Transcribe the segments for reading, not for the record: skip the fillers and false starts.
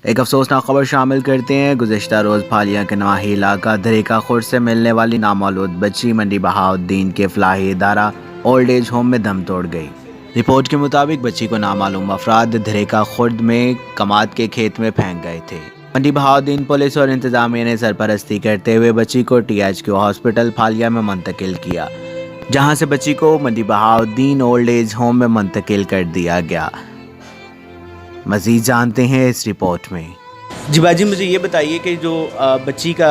एक अफसोसनाक खबर शामिल करते हैं। गुज़िश्ता रोज़ फालिया के नवाही इलाका धरेका खुर्द से मिलने वाली नामालूद बच्ची मंडी बहाउद्दीन के फलाही इदारा ओल्ड एज होम में दम तोड़ गई। रिपोर्ट के मुताबिक बच्ची को नामालूम अफराद धरेका खुर्द में कमाद के खेत में फेंक गए थे। मंडी बहाउद्दीन पुलिस और इंतजामिया ने सरपरस्ती करते हुए बच्ची को THQ हॉस्पिटल फालिया में मुंतकिल किया, जहाँ से बच्ची को मंडी बहाउद्दीन ओल्ड एज होम में मुंतकिल कर दिया गया। मज़ीद जानते हैं इस रिपोर्ट में। जी बाजी, मुझे ये बताइए कि जो बच्ची का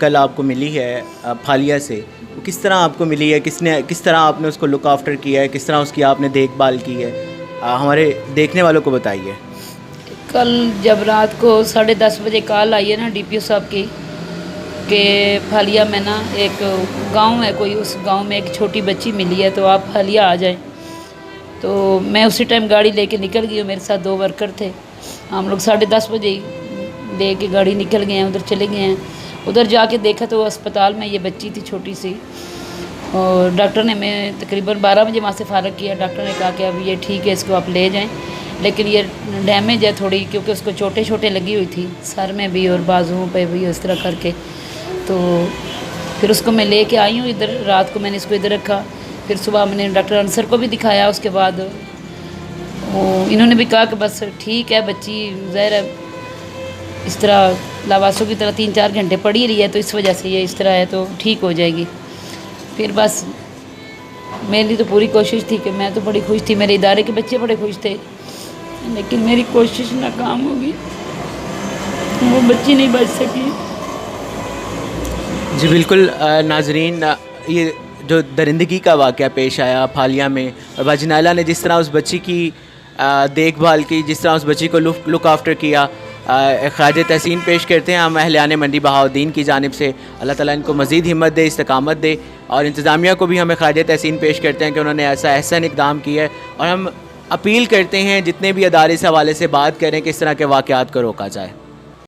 कल आपको मिली है फालिया से, वो किस तरह आपको मिली है, किस तरह आपने उसको लुक आफ्टर किया है, किस तरह उसकी आपने देखभाल की है, हमारे देखने वालों को बताइए। कल जब रात को 10:30 बजे कॉल आई है ना DPO साहब की कि फालिया में ना एक गांव है कोई, उस गांव में एक छोटी बच्ची मिली है तो आप फालिया आ जाएं। तो मैं उसी टाइम गाड़ी लेके निकल गई हूँ, मेरे साथ 2 वर्कर थे। हम लोग 10:30 बजे ले के गाड़ी निकल गए हैं, उधर चले गए हैं। उधर जाके देखा तो अस्पताल में ये बच्ची थी छोटी सी, और डॉक्टर ने मैं तकरीबन 12 बजे वहाँ से फ़ारग किया। डॉक्टर ने कहा कि अब ये ठीक है, इसको आप ले जाएं, लेकिन ये डैमेज है थोड़ी, क्योंकि उसको चोटें छोटे लगी हुई थी सर में भी और बाजुओं पे भी, इस तरह करके। तो फिर उसको मैं ले के आई हूँ इधर, रात को मैंने इसको इधर रखा। फिर सुबह मैंने डॉक्टर अंसर को भी दिखाया। उसके बाद वो इन्होंने भी कहा कि बस ठीक है, बच्ची ज़ाहिर है इस तरह लावासों की तरह 3-4 घंटे पड़ी रही है, तो इस वजह से ये इस तरह है, तो ठीक हो जाएगी। फिर बस मेरी तो पूरी कोशिश थी कि मैं तो बड़ी खुश थी, मेरे इदारे के बच्चे बड़े खुश थे, लेकिन मेरी कोशिश नाकाम होगी, वो बच्ची नहीं बच सकी। जी बिल्कुल नाजरीन, ये जो दरिंदगी का वाक़या पेश आया फालिया में, और बाजी नायला ने जिस तरह उस बच्ची की देखभाल की, जिस तरह उस बच्ची को लुक आफ्टर किया, ख़राज तहसीन पेश करते हैं हम अहलियान मंडी बहाउद्दीन की जानिब से। अल्लाह ताला इनको मज़ीद हिम्मत दे, इस्तकामत दे, और इंतज़ामिया को भी हमें ख़राज तहसीन पेश करते हैं कि उन्होंने ऐसा एहसन इक़दाम किया है। और हम अपील करते हैं जितने भी अदारे इस हवाले से बात करें कि इस तरह के वाक़यात को रोका जाए।